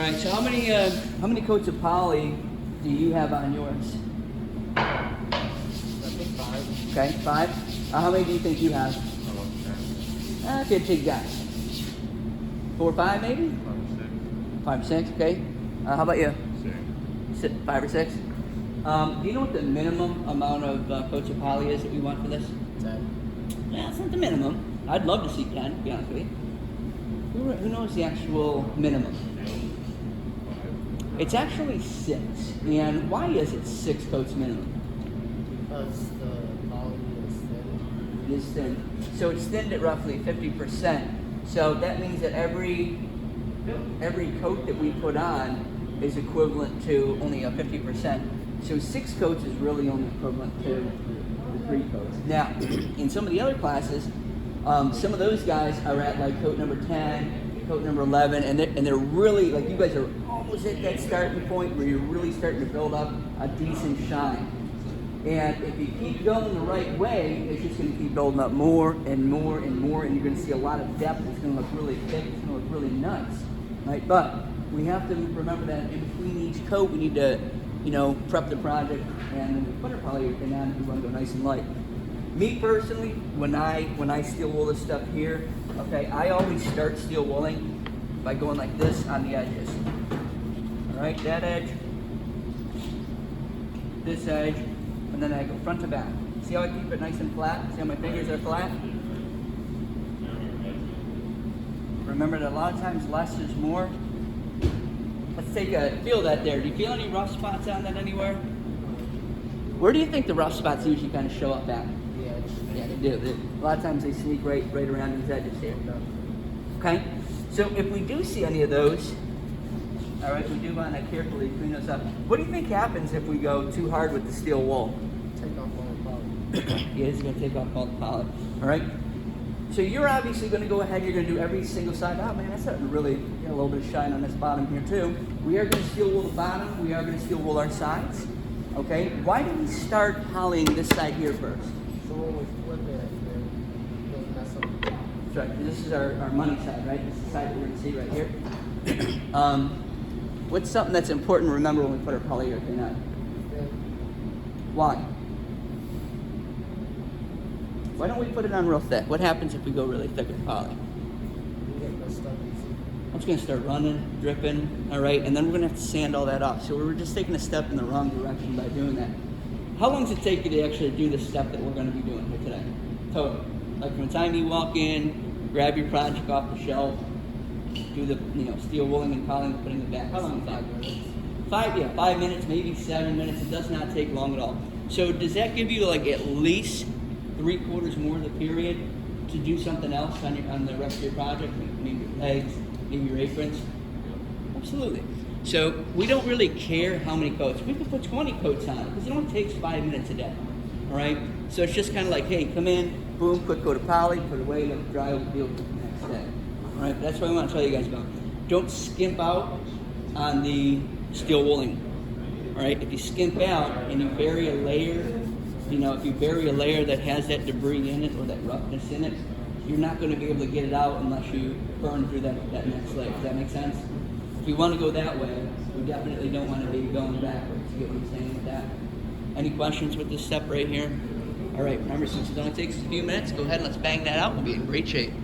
right, so how many coats of poly do you have on yours? I think 5. Okay, 5. How many do you think you have? Okay, big guy. 4 or 5 maybe? 5 or 6, okay. How about you? 6. 5 or 6? Do you know what the minimum amount of coats of poly is that we want for this? 10. Yeah, it's not the minimum. I'd love to see 10, to be honest with you. Who knows the actual minimum? It's actually 6. And why is it 6 coats minimum? Because the poly is thin. It is thin. So it's thinned at roughly 50%. So that means that every coat that we put on is equivalent to only a 50%. So 6 coats is really only equivalent to the 3 coats. Now, in some of the other classes, some of those guys are at like coat number 10, coat number 11, and they're really, like, you guys are almost at that starting point where you're really starting to build up a decent shine. And if you keep going the right way, it's just going to keep building up more and more and more, and you're going to see a lot of depth. It's going to look really thick. It's going to look really nuts, right? But we have to remember that in between each coat, we need to, prep the project, and then we put our polyurethane on if we want to go nice and light. Me personally, when I steel wool this stuff here, okay, I always start steel wooling by going like this on the edges. All right, that edge, this edge, and then I go front to back. See how I keep it nice and flat? See how my fingers are flat? Remember that a lot of times less is more. Let's feel that there. Do you feel any rough spots on that anywhere? Where do you think the rough spots usually kind of show up at? Yeah, they do. A lot of times they sneak right around these edges here. Okay? So if we do see any of those, all right, we do want to carefully clean those up. What do you think happens if we go too hard with the steel wool? Take off all the poly. Yeah, it's going to take off all the poly. All right? So you're obviously going to go ahead, you're going to do every single side. Oh man, that's starting to really get a little bit of shine on this bottom here too. We are going to steel wool the bottom. We are going to steel wool our sides. Okay? Why do we start polying this side here first? So when we flip it, then that's something. That's right. This is our money side, right? This is the side that we're going to see right here. What's something that's important to remember when we put our polyurethane on? Why? Why don't we put it on real thick? What happens if we go really thick with poly? You get messed up easy. It's going to start running, dripping, all right? And then we're going to have to sand all that off. So we're just taking a step in the wrong direction by doing that. How long does it take you to actually do the step that we're going to be doing here today? Total. Like from the time you walk in, grab your project off the shelf, do the steel wooling and polying, putting it back. How long? 5 minutes. 5 minutes, maybe 7 minutes. It does not take long at all. So does that give you like at least 3/4 more of the period to do something else on the rest of your project? Maybe your legs, maybe your aprons? Absolutely. So we don't really care how many coats. We could put 20 coats on it because it only takes 5 minutes a day. All right. So it's just kind of like, hey, come in, boom, quick coat of poly, put it away, let it dry, we'll deal with it the next day. All right. That's what I want to tell you guys about. Don't skimp out on the steel wooling. All right. If you skimp out and you bury a layer, if you bury a layer that has that debris in it or that roughness in it, you're not going to be able to get it out unless you burn through that next layer. Does that make sense? If you want to go that way, we definitely don't want to be going backwards. You get what I'm saying with that? Any questions with this step right here? All right, remember, since it only takes a few minutes, go ahead and let's bang that out. We'll be in great shape.